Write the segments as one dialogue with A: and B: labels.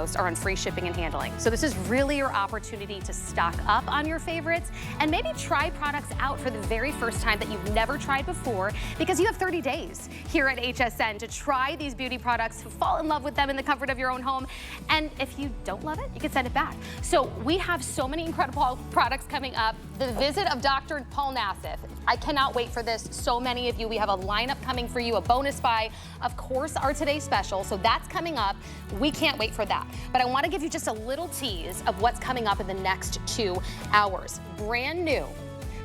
A: foremost are on free shipping and handling. So this is really your opportunity to stock up on your favorites and maybe try products out for the very first time that you've never tried before, because you have 30 days here at HSN to try these beauty products, fall in love with them in the comfort of your own home. And if you don't love it, you can send it back. So we have so many incredible products coming up. The visit of Dr. Paul Nassif. I cannot wait for this. So many of you, we have a lineup coming for you, a bonus buy, of course, our Today Special. So that's coming up. We can't wait for that. But I want to give you just a little tease of what's coming up in the next 2 hours. Brand new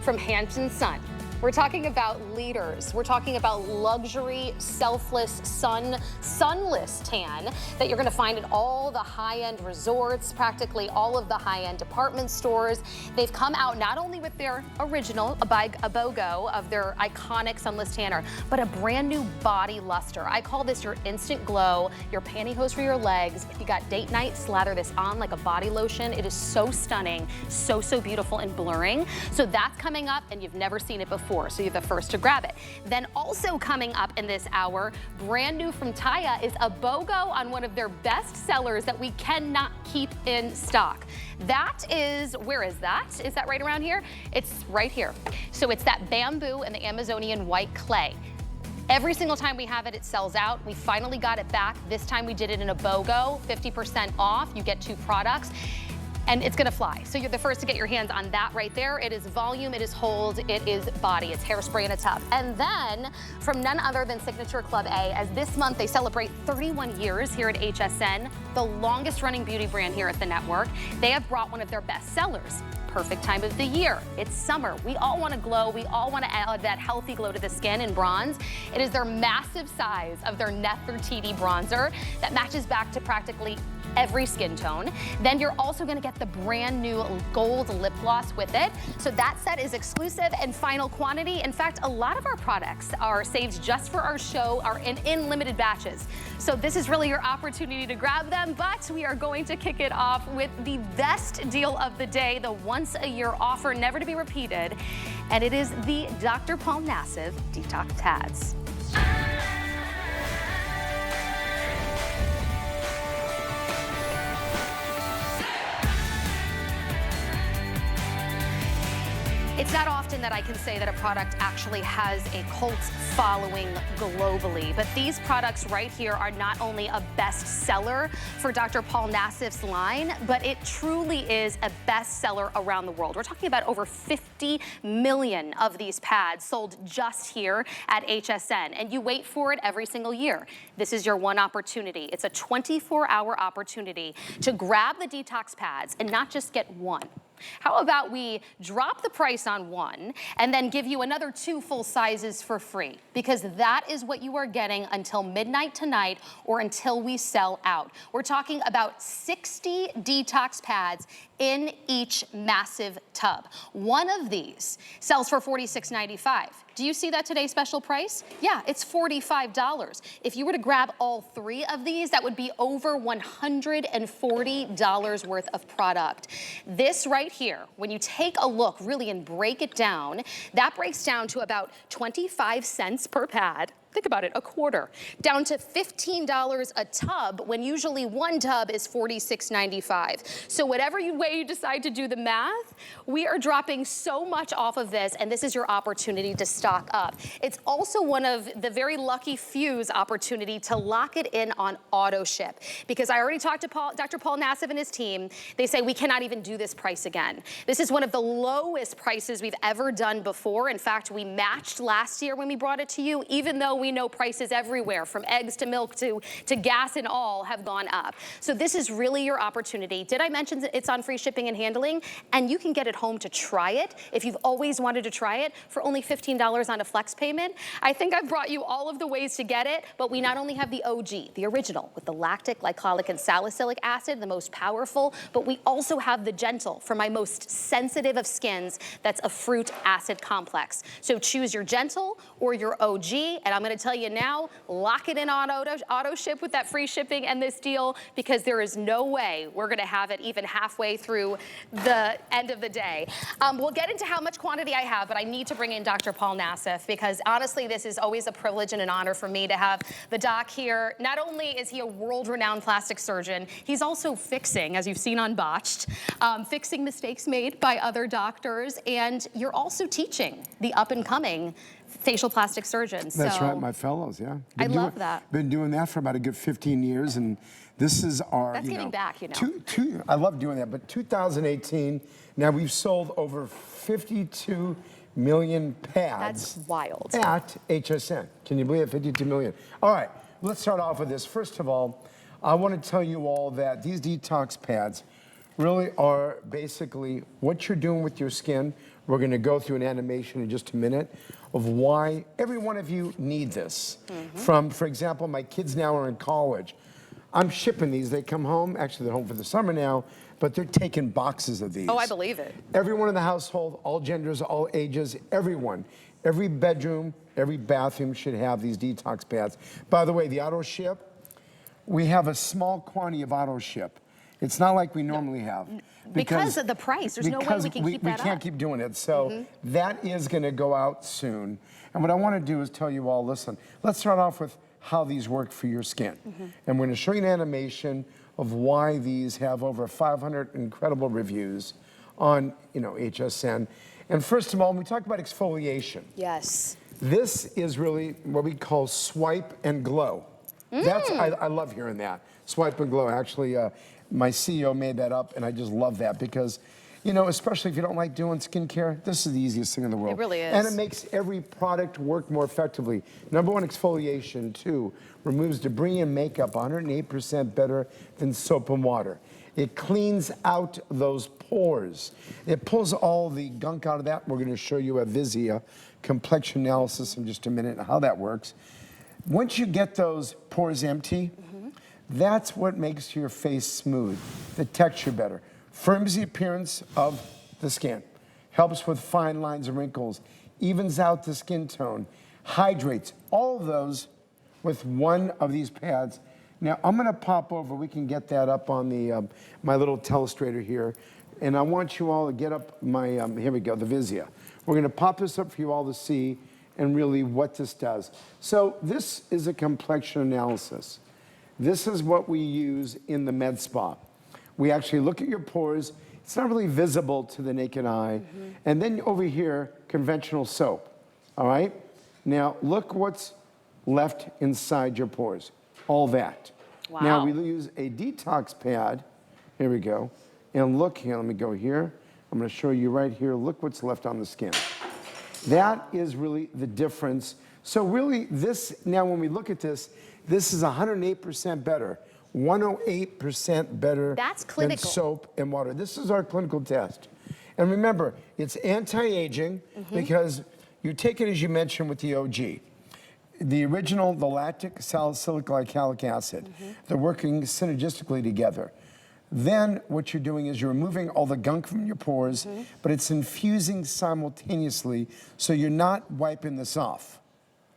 A: from Hampton Sun. We're talking about leaders. We're talking about luxury, selfless, sunless tan that you're gonna find in all the high-end resorts, practically all of the high-end department stores. They've come out not only with their original, a BOGO of their iconic sunless tanner, but a brand new body luster. I call this your instant glow, your pantyhose for your legs. If you got date night, slather this on like a body lotion. It is so stunning, so beautiful and blurring. So that's coming up, and you've never seen it before. So you're the first to grab it. Then also coming up in this hour, brand new from Taya is a BOGO on one of their best sellers that we cannot keep in stock. That is, where is that? Is that right around here? It's right here. So it's that bamboo and the Amazonian white clay. Every single time we have it, it sells out. We finally got it back. This time we did it in a BOGO, 50% off. You get 2 products. And it's gonna fly. So you're the first to get your hands on that right there. It is volume, it is hold, it is body, it's hairspray in a tub. And then from none other than Signature Club A, as this month they celebrate 31 years here at HSN, the longest running beauty brand here at the network. They have brought one of their best sellers. Perfect time of the year. It's summer. We all want to glow. We all want to add that healthy glow to the skin in bronze. It is their massive size of their Nefertiti bronzer that matches back to practically every skin tone. Then you're also going to get the brand new gold lip gloss with it. So that set is exclusive and final quantity. In fact, a lot of our products are saved just for our show, are in limited batches. So this is really your opportunity to grab them, but we are going to kick it off with the best deal of the day, the once-a-year offer, never to be repeated, and it is the Dr. Paul Nassif Detox Pads. It's not often that I can say that a product actually has a cult following globally, but these products right here are not only a bestseller for Dr. Paul Nassif's line, but it truly is a bestseller around the world. We're talking about over 50 million of these pads sold just here at HSN, and you wait for it every single year. This is your one opportunity. It's a 24-hour opportunity to grab the detox pads and not just get one. How about we drop the price on one and then give you another 2 full sizes for free? Because that is what you are getting until midnight tonight or until we sell out. We're talking about 60 detox pads in each massive tub. One of these sells for $46.95. Do you see that Today Special price? Yeah, it's $45. If you were to grab all 3 of these, that would be over $140 worth of product. This right here, when you take a look really and break it down, that breaks down to about 25 cents per pad. Think about it, a quarter, down to $15 a tub when usually one tub is $46.95. So whatever way you decide to do the math, we are dropping so much off of this, and this is your opportunity to stock up. It's also one of the very lucky few's opportunity to lock it in on auto ship, because I already talked to Dr. Paul Nassif and his team. They say we cannot even do this price again. This is one of the lowest prices we've ever done before. In fact, we matched last year when we brought it to you, even though we know prices everywhere, from eggs to milk to gas and all, have gone up. So this is really your opportunity. Did I mention that it's on free shipping and handling? And you can get it home to try it if you've always wanted to try it for only $15 on a flex payment. I think I've brought you all of the ways to get it, but we not only have the OG, the original, with the lactic, glycolic, and salicylic acid, the most powerful, but we also have the gentle for my most sensitive of skins. That's a fruit acid complex. So choose your gentle or your OG, and I'm gonna to tell you now, lock it in on auto ship with that free shipping and this deal, because there is no way we're going to have it even halfway through the end of the day. We'll get into how much quantity I have, but I need to bring in Dr. Paul Nassif, because honestly, this is always a privilege and an honor for me to have the doc here. Not only is he a world-renowned plastic surgeon, he's also fixing, as you've seen on Botched, fixing mistakes made by other doctors, and you're also teaching the up-and-coming facial plastic surgeons.
B: That's right, my fellows, yeah.
A: I love that.
B: Been doing that for about a good 15 years, and this is our,
A: That's giving back, you know.
B: I love doing that, but 2018, now we've sold over 52 million pads.
A: That's wild.
B: At HSN. Can you believe it? 52 million. All right, let's start off with this. First of all, I want to tell you all that these detox pads really are basically what you're doing with your skin. We're going to go through an animation in just a minute of why every one of you need this. From, for example, my kids now are in college. I'm shipping these. They come home. Actually, they're home for the summer now, but they're taking boxes of these.
A: Oh, I believe it.
B: Everyone in the household, all genders, all ages, everyone, every bedroom, every bathroom should have these detox pads. By the way, the auto ship, we have a small quantity of auto ship. It's not like we normally have.
A: Because of the price, there's no way we can keep that up.
B: We can't keep doing it. So that is going to go out soon. And what I want to do is tell you all, listen, let's start off with how these work for your skin. And we're going to show you an animation of why these have over 500 incredible reviews on, HSN. And first of all, when we talk about exfoliation.
A: Yes.
B: This is really what we call swipe and glow. That's, I love hearing that. Swipe and glow. Actually, my CEO made that up, and I just love that because, especially if you don't like doing skincare, this is the easiest thing in the world.
A: It really is.
B: And it makes every product work more effectively. Number one, exfoliation. Two, removes debris and makeup 108% better than soap and water. It cleans out those pores. It pulls all the gunk out of that. We're going to show you a Vizia complexion analysis in just a minute and how that works. Once you get those pores empty, that's what makes your face smooth, the texture better, firms the appearance of the skin, helps with fine lines and wrinkles, evens out the skin tone, hydrates, all of those with one of these pads. Now, I'm gonna pop over, we can get that up on the my little telestrator here, and I want you all to get up my, here we go, the Vizia. We're gonna pop this up for you all to see and really what this does. So this is a complexion analysis. This is what we use in the med spa. We actually look at your pores. It's not really visible to the naked eye. And then over here, conventional soap, all right? Now, look what's left inside your pores, all that.
A: Wow.
B: Now, we use a detox pad. Here we go. And look here, let me go here. I'm gonna show you right here. Look what's left on the skin. That is really the difference. So really this, now when we look at this, this is 108% better, 108% better
A: That's clinical.
B: than soap and water. This is our clinical test. And remember, it's anti-aging because you take it, as you mentioned, with the OG. The original, the lactic salicylic acid, they're working synergistically together. Then what you're doing is you're removing all the gunk from your pores, but it's infusing simultaneously, so you're not wiping this off.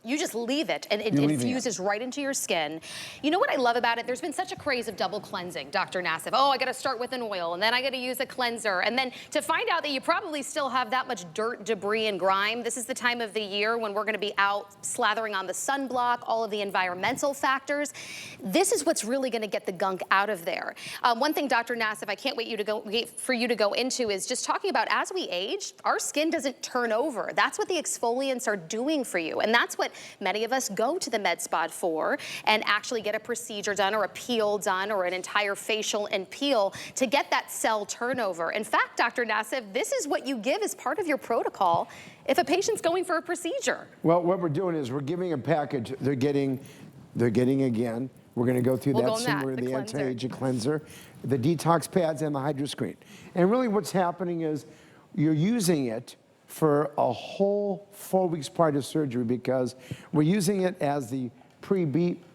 A: You just leave it and it infuses right into your skin. You know what I love about it? There's been such a craze of double cleansing, Dr. Nassif. Oh, I gotta start with an oil and then I gotta use a cleanser. And then to find out that you probably still have that much dirt, debris, and grime, this is the time of the year when we're gonna be out slathering on the sunblock, all of the environmental factors. This is what's really gonna get the gunk out of there. One thing, Dr. Nassif, I can't wait for you to go into is just talking about as we age, our skin doesn't turn over. That's what the exfoliants are doing for you. And that's what many of us go to the med spa for and actually get a procedure done or a peel done or an entire facial and peel to get that cell turnover. In fact, Dr. Nassif, this is what you give as part of your protocol if a patient's going for a procedure.
B: Well, what we're doing is we're giving a package. They're getting again. We're going to go through that soon. We're the anti-aging cleanser, the detox pads, and the Hydro Screen. And really what's happening is you're using it for a whole 4 weeks prior to surgery because we're using it as the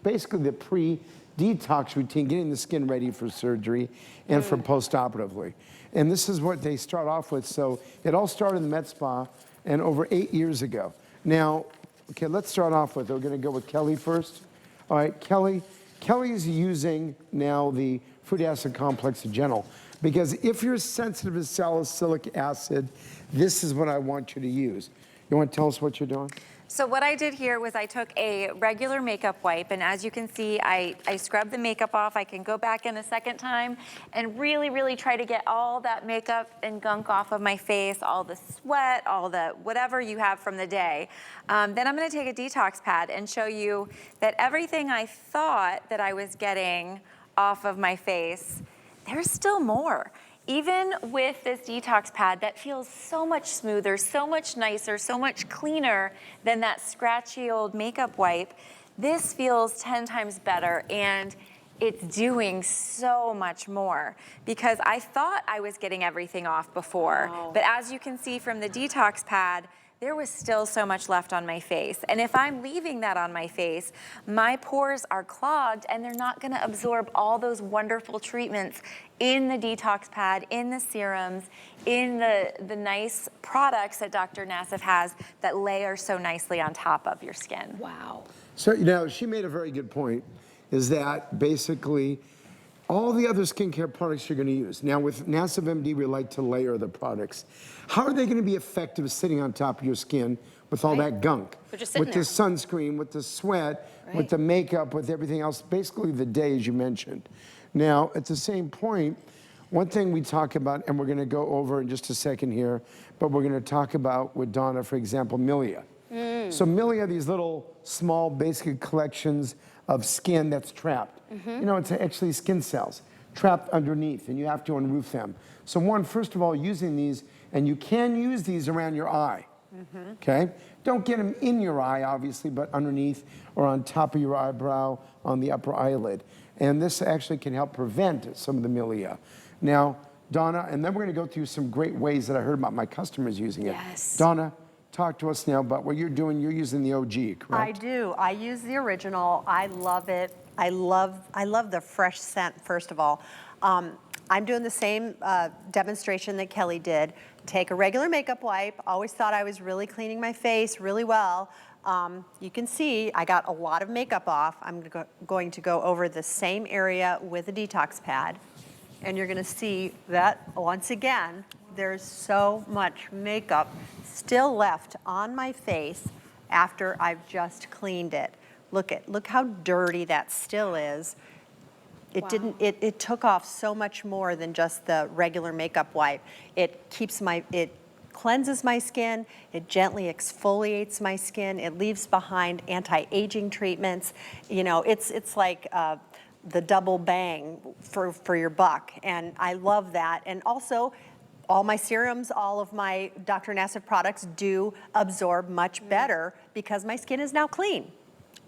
B: basically the pre-detox routine, getting the skin ready for surgery and for post-operatively. And this is what they start off with. So it all started in the med spa and over 8 years ago. Now, Okay, let's start off with, we're gonna go with Kelly first. All right, Kelly's using now the fruit acid complex in general, because if you're sensitive to salicylic acid, this is what I want you to use. You wanna tell us what you're doing?
C: So what I did here was I took a regular makeup wipe, and as you can see, I scrubbed the makeup off. I can go back in a second time and really, really try to get all that makeup and gunk off of my face, all the sweat, all the whatever you have from the day. Then I'm gonna take a detox pad and show you that everything I thought that I was getting off of my face, there's still more. Even with this detox pad that feels so much smoother, so much nicer, so much cleaner than that scratchy old makeup wipe, this feels 10 times better, and it's doing so much more, because I thought I was getting everything off before. Wow. But as you can see from the detox pad, there was still so much left on my face. And if I'm leaving that on my face, my pores are clogged and they're not gonna absorb all those wonderful treatments in the detox pad, in the serums, in the nice products that Dr. Nassif has that layer so nicely on top of your skin.
A: Wow.
B: So, you know, she made a very good point, is that basically all the other skincare products you're gonna use. Now with Nassif MD, we like to layer the products. How are they gonna be effective sitting on top of your skin with all that gunk?
A: They're just sitting
B: with the sunscreen, with the sweat, with the makeup, with everything else, basically the day as you mentioned. Now, at the same point, one thing we talk about, and we're gonna go over in just a second here, but we're gonna talk about with Donna, for example, milia. So milia are these little small basic collections of skin that's trapped. You know, it's actually skin cells trapped underneath, and you have to unroof them. So one, first of all, using these, and you can use these around your eye, okay? Don't get them in your eye, obviously, but underneath or on top of your eyebrow, on the upper eyelid. And this actually can help prevent some of the milia. Now, Donna, and then we're gonna go through some great ways that I heard about my customers using it.
A: Yes.
B: Donna, talk to us now about what you're doing. You're using the OG, correct?
D: I do. I use the original. I love it. I love the fresh scent, first of all. I'm doing the same demonstration that Kelly did. Take a regular makeup wipe. Always thought I was really cleaning my face really well. You can see I got a lot of makeup off. I'm going to go over the same area with a detox pad. And you're gonna see that, once again, there's so much makeup still left on my face after I've just cleaned it. Look how dirty that still is. It took off so much more than just the regular makeup wipe. It cleanses my skin, it gently exfoliates my skin, it leaves behind anti-aging treatments. You know, it's like the double bang for your buck, and I love that. And also, all my serums, all of my Dr. Nassif products do absorb much better because my skin is now clean.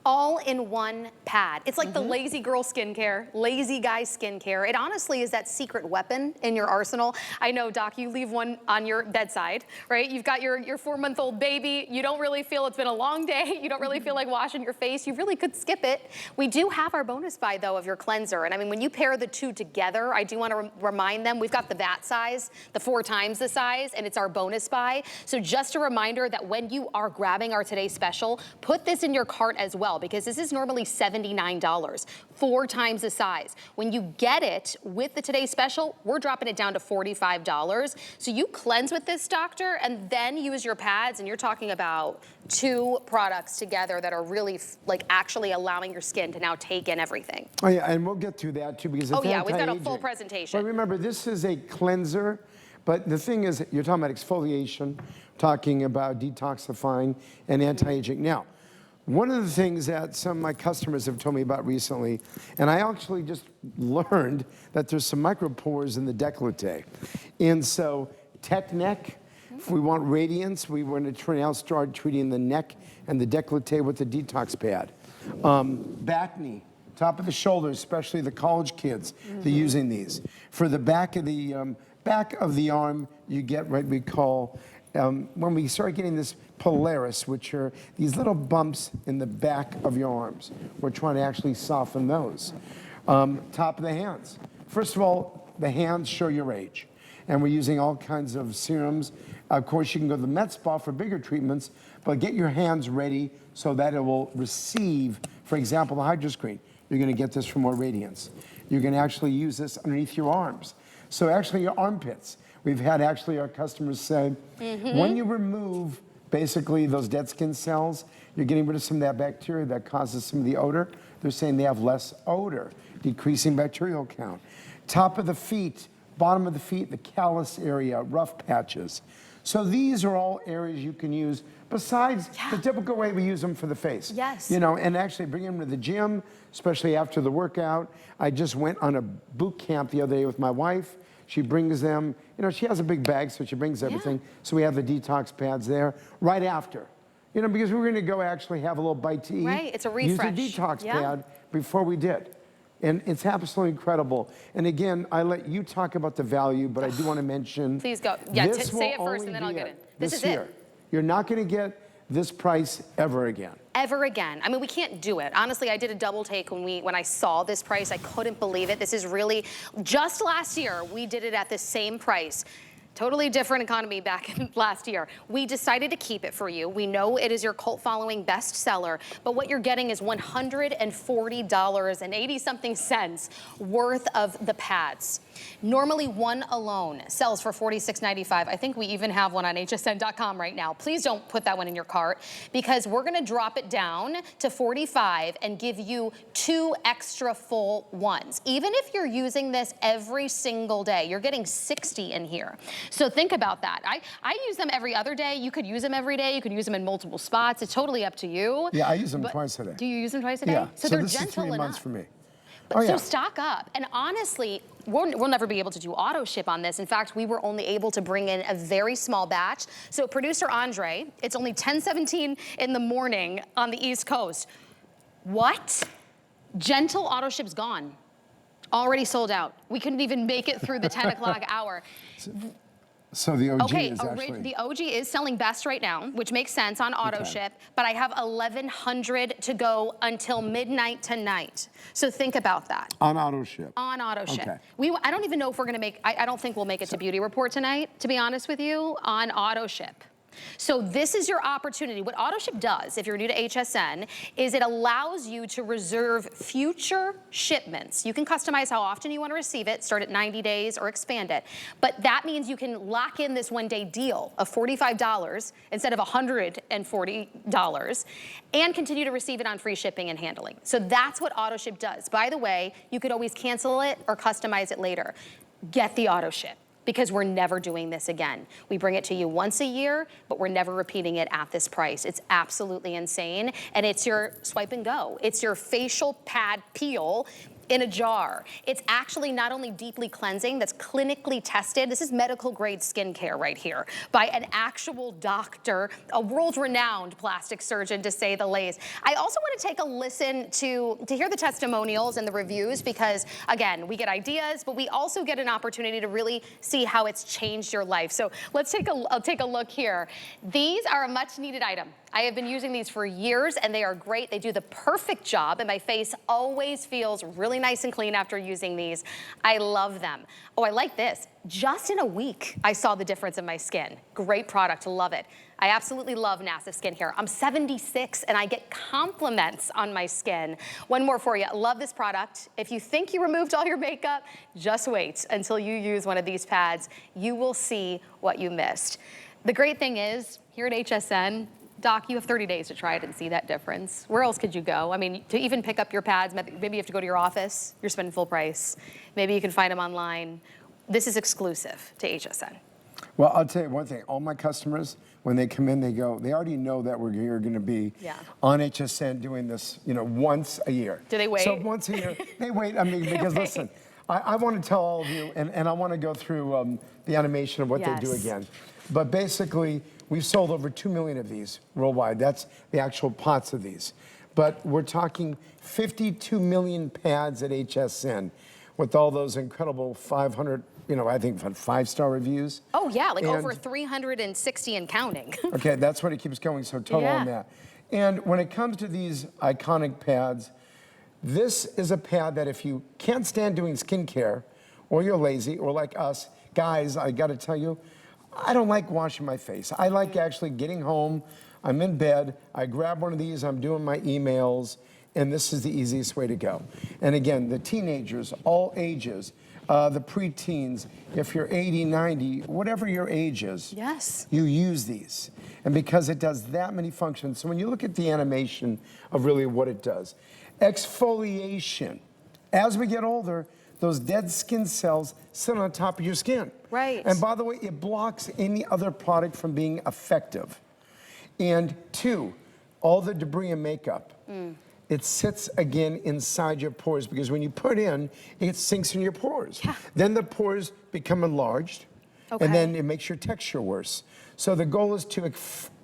A: All in one pad. It's like the lazy girl skincare, lazy guy skincare. It honestly is that secret weapon in your arsenal. I know, Doc, you leave one on your bedside, right? You've got your 4-month-old baby. You don't really feel it's been a long day. You don't really feel like washing your face. You really could skip it. We do have our bonus buy, though, of your cleanser. And I mean, when you pair the two together, I do want to remind them, we've got the vat size, the 4 times the size, and it's our bonus buy. So just a reminder that when you are grabbing our today's special, put this in your cart as well, because this is normally $79, 4 times the size. When you get it with the today's special, we're dropping it down to $45. So you cleanse with this, doctor, and then use your pads, and you're talking about 2 products together that are really like actually allowing your skin to now take in everything.
B: Oh yeah, and we'll get to that too, because it's
A: we've got a
B: anti-aging.
A: full presentation.
B: But remember, this is a cleanser, but the thing is, you're talking about exfoliation, talking about detoxifying and anti-aging. Now, one of the things that some of my customers have told me about recently, and I actually just learned that there's some micropores in the décolleté. And so, tech neck, if we want radiance, we want to now start treating the neck and the décolleté with the detox pad. Back knee, top of the shoulder, especially the college kids, they're using these. For the back of the arm, you get what we call, when we start getting this Polaris, which are these little bumps in the back of your arms. We're trying to actually soften those. Top of the hands. First of all, the hands show your age. And we're using all kinds of serums. Of course, you can go to the med spa for bigger treatments, but get your hands ready so that it will receive, for example, the hydro screen. You're gonna get this for more radiance. You're gonna actually use this underneath your arms. So actually your armpits. We've had actually our customers say, when you remove basically those dead skin cells, you're getting rid of some of that bacteria that causes some of the odor. They're saying they have less odor, decreasing bacterial count. Top of the feet, bottom of the feet, the callus area, rough patches. So these are all areas you can use besides the typical way we use them for the face.
A: Yes.
B: You know, and actually bring them to the gym, especially after the workout. I just went on a boot camp the other day with my wife. She brings them, you know, she has a big bag, so she brings everything. So we have the detox pads there right after. You know, because we were gonna go actually have a little bite to eat.
A: Right, it's a refresh.
B: Use a detox pad before we did. And it's absolutely incredible. And again, I let you talk about the value, but I do want to mention.
A: Please go. Yeah,
B: this
A: say it
B: will
A: first
B: only
A: and then I'll
B: be
A: get it. This is
B: year.
A: it.
B: You're not going to get this price ever again.
A: Ever again. I mean, we can't do it. Honestly, I did a double take when I saw this price. I couldn't believe it. This is really, just last year, we did it at the same price. Totally different economy back in last year. We decided to keep it for you. We know it is your cult following bestseller, but what you're getting is $140.80-something worth of the pads. Normally one alone sells for $46.95. I think we even have one on hsn.com right now. Please don't put that one in your cart because we're gonna drop it down to $45 and give you 2 extra full ones. Even if you're using this every single day, you're getting 60 in here. So think about that. I use them every other day. You could use them every day. You could use them in multiple spots. It's totally up to you.
B: Yeah, I use them twice a day.
A: Do you use them twice a day?
B: Yeah,
A: So
B: so
A: they're
B: this
A: gentle
B: is 3
A: enough.
B: months for me.
A: So stock up. And honestly, we'll never be able to do auto ship on this. In fact, we were only able to bring in a very small batch. So producer Andre, it's only 10:17 in the morning on the East Coast. What? Gentle auto ship's gone. Already sold out. We couldn't even make it through the 10 o'clock hour.
B: So the OG
A: Okay,
B: is actually...
A: the OG is selling best right now, which makes sense on auto ship, but I have 1,100 to go until midnight tonight. So think about that.
B: On auto ship.
A: On auto ship.
B: Okay.
A: I don't even know if we're gonna make, I don't think we'll make it to Beauty Report tonight, to be honest with you, on auto ship. So this is your opportunity. What AutoShip does, if you're new to HSN, is it allows you to reserve future shipments. You can customize how often you want to receive it, start at 90 days or expand it. But that means you can lock in this one-day deal of $45 instead of $140 and continue to receive it on free shipping and handling. So that's what AutoShip does. By the way, you could always cancel it or customize it later. Get the AutoShip, because we're never doing this again. We bring it to you once a year, but we're never repeating it at this price. It's absolutely insane. And it's your swipe and go. It's your facial pad peel in a jar. It's actually not only deeply cleansing, that's clinically tested. This is medical grade skincare right here by an actual doctor, a world-renowned plastic surgeon to say the least. I also want to take a listen to hear the testimonials and the reviews because again, we get ideas, but we also get an opportunity to really see how it's changed your life. So let's take a look here. These are a much needed item. I have been using these for years and they are great. They do the perfect job and my face always feels really nice and clean after using these. I love them. Oh, I like this. Just in a week, I saw the difference in my skin. Great product, love it. I absolutely love NASA Skin here. I'm 76 and I get compliments on my skin. One more for you, love this product. If you think you removed all your makeup, just wait until you use one of these pads. You will see what you missed. The great thing is, here at HSN, Doc, you have 30 days to try it and see that difference. Where else could you go? I mean, to even pick up your pads, maybe you have to go to your office, you're spending full price. Maybe you can find them online. This is exclusive to HSN.
B: Well, I'll tell you one thing. All my customers, when they come in, they already know that we're going to be on HSN doing this, you know, once a year.
A: Do they wait?
B: So once a year, they wait. I mean, because listen, I want to tell all of you, and I want to go through the animation of what they do again. But basically, we've sold over 2 million of these worldwide. That's the actual pots of these. But we're talking 52 million pads at HSN with all those incredible 500, you know, I think 5-star reviews.
A: Oh yeah, like over 360 and counting.
B: Okay, that's what it keeps going, so total on that. And when it comes to these iconic pads, this is a pad that if you can't stand doing skincare, or you're lazy, or like us, guys, I gotta tell you, I don't like washing my face. I like actually getting home, I'm in bed, I grab one of these, I'm doing my emails, and this is the easiest way to go. And again, the teenagers, all ages, the preteens, if you're 80, 90, whatever your age is,
A: Yes.
B: you use these. And because it does that many functions, so when you look at the animation of really what it does, exfoliation. As we get older, those dead skin cells sit on top of your skin.
A: Right.
B: And by the way, it blocks any other product from being effective. And 2, all the debris and makeup. It sits again inside your pores because when you put in, it sinks in your pores.
A: Yeah.
B: Then the pores become enlarged, and then it makes your texture worse. So the goal is to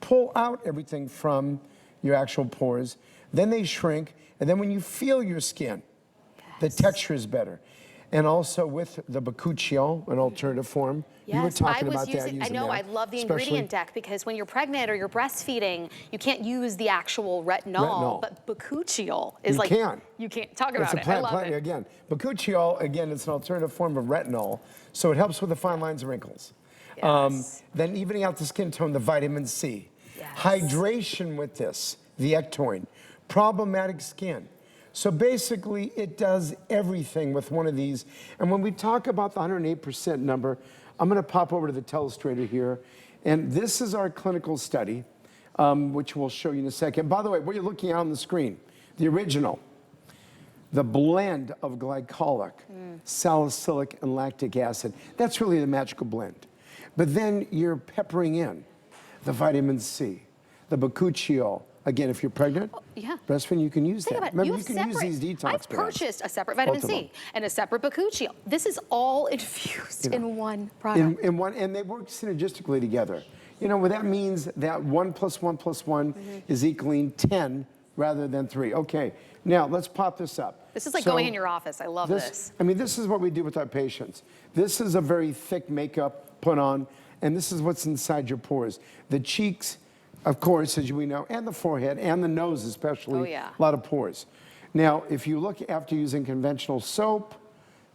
B: pull out everything from your actual pores. Then they shrink, and then when you feel your skin, the texture is better. And also with the bakuchiol, an alternative form, you were talking about that.
A: I know, I love the ingredient deck because when you're pregnant or you're breastfeeding, you can't use the actual retinol. But bakuchiol is you can't talk about it. I love it.
B: Again, bakuchiol, again, it's an alternative form of retinol, so it helps with the fine lines and wrinkles.
A: Yes.
B: Then evening out the skin tone, the vitamin C.
A: Yes.
B: Hydration with this, the ectoin. Problematic skin. So basically, it does everything with one of these. And when we talk about the 108% number, I'm going to pop over to the telestrator here. And this is our clinical study, which we'll show you in a second. By the way, what you're looking at on the screen, the original, the blend of glycolic, salicylic, and lactic acid. That's really the magical blend. But then you're peppering in the vitamin C, the bakuchiol. Again, if you're pregnant, breastfeeding, you can use that. Remember, you can use these detox
A: I've purchased a separate vitamin C and a separate bakuchiol. This is all infused in one product.
B: In one, and they work synergistically together. You know, what that means that 1 + 1 + 1 is equaling 10 rather than 3. Okay, now let's pop this up.
A: This is like going in your office. I love this.
B: I mean, this is what we do with our patients. This is a very thick makeup put on, and this is what's inside your pores. The cheeks, of course, as we know, and the forehead, and the nose especially, a lot of pores. Now, if you look after using conventional soap,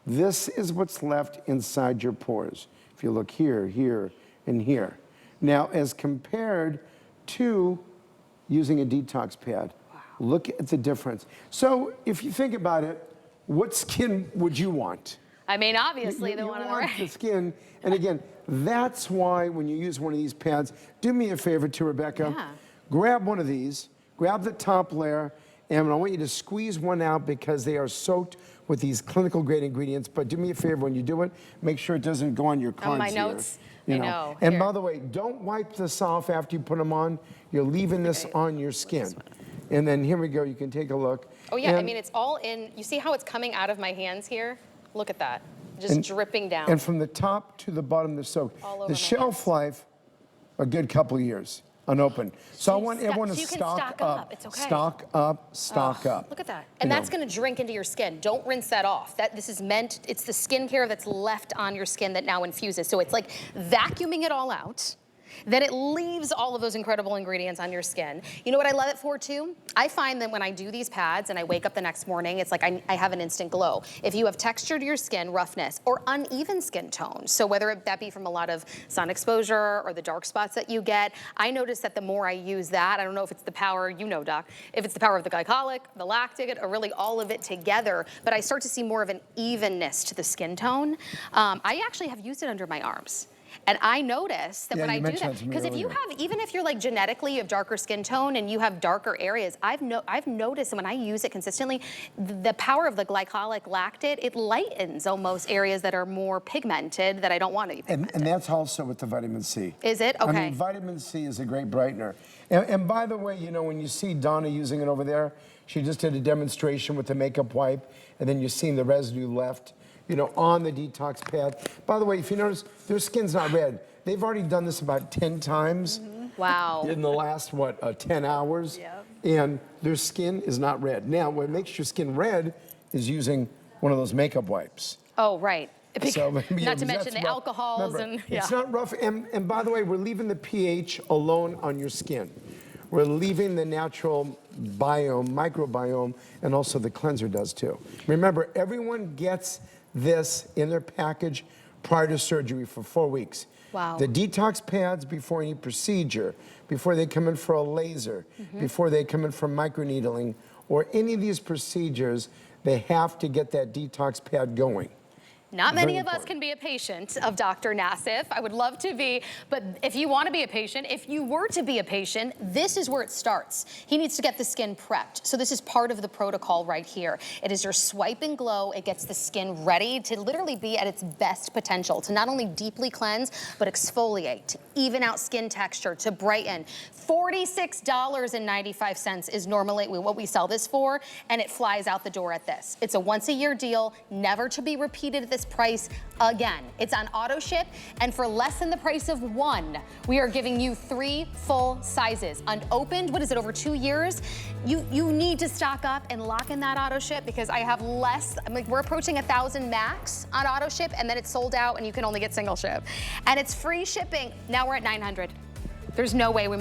B: this is what's left inside your pores. If you look here, here, and here. Now, as compared to using a detox pad, look at the difference. So, if you think about it, what skin would you want?
A: I mean, obviously, the one on the right.
B: The skin, and again, that's why when you use one of these pads, do me a favor too, Rebecca. Grab one of these, grab the top layer, and I want you to squeeze one out because they are soaked with these clinical grade ingredients. But do me a favor when you do it, make sure it doesn't go on your concealer.
A: My notes.
B: You know. And by the way, don't wipe this off after you put them on. You're leaving this on your skin. And then here we go. You can take a look.
A: Oh yeah, I mean it's all in. You see how it's coming out of my hands here? Look at that, just dripping down.
B: And from the top to the bottom, they're soaked. The shelf life, a good couple of years, unopened. So I want everyone to stock up.
A: It's okay.
B: Stock up, stock up.
A: Look at that. And that's going to drink into your skin. Don't rinse that off. This is meant, it's the skincare that's left on your skin that now infuses. So it's like vacuuming it all out. Then it leaves all of those incredible ingredients on your skin. You know what I love it for too? I find that when I do these pads and I wake up the next morning, it's like I have an instant glow. If you have texture to your skin, roughness, or uneven skin tone, so whether that be from a lot of sun exposure or the dark spots that you get, I notice that the more I use that, I don't know if it's the power, you know, Doc, if it's the power of the glycolic, the lactic, or really all of it together, but I start to see more of an evenness to the skin tone. I actually have used it under my arms. And I notice that when I do that, because if you have, even if you're like genetically, you have darker skin tone and you have darker areas, I've noticed when I use it consistently, the power of the glycolic lactate, it lightens almost areas that are more pigmented that I don't want to be pigmented.
B: And that's also with the vitamin C.
A: Is it? Okay.
B: I mean, vitamin C is a great brightener. And by the way, you know, when you see Donna using it over there, she just did a demonstration with the makeup wipe, and then you're seeing the residue left, you know, on the detox pad. By the way, if you notice, their skin's not red. They've already done this about 10 times.
A: Wow.
B: In the last, 10 hours?
D: Yep.
B: And their skin is not red. Now, what makes your skin red is using one of those makeup wipes.
A: Oh, right.
B: So,
A: not to mention the alcohols.
B: Remember, it's not rough. And by the way, we're leaving the pH alone on your skin. We're leaving the natural biome, microbiome, and also the cleanser does too. Remember, everyone gets this in their package prior to surgery for 4 weeks.
A: Wow.
B: The detox pads before any procedure, before they come in for a laser, before they come in for microneedling, or any of these procedures, they have to get that detox pad going.
A: Not many
B: Very
A: of us
B: important.
A: can be a patient of Dr. Nassif. I would love to be, but if you want to be a patient, if you were to be a patient, this is where it starts. He needs to get the skin prepped. So this is part of the protocol right here. It is your swipe and glow. It gets the skin ready to literally be at its best potential, to not only deeply cleanse, but exfoliate, to even out skin texture, to brighten. $46.95 is normally what we sell this for, and it flies out the door at this. It's a once-a-year deal, never to be repeated at this price again. It's on auto ship, and for less than the price of one, we are giving you 3 full sizes. Unopened, what is it, over 2 years? You need to stock up and lock in that auto ship, because I have less, we're approaching 1,000 max on auto ship, and then it's sold out and you can only get single ship. And it's free shipping. Now we're at 900. There's no way we make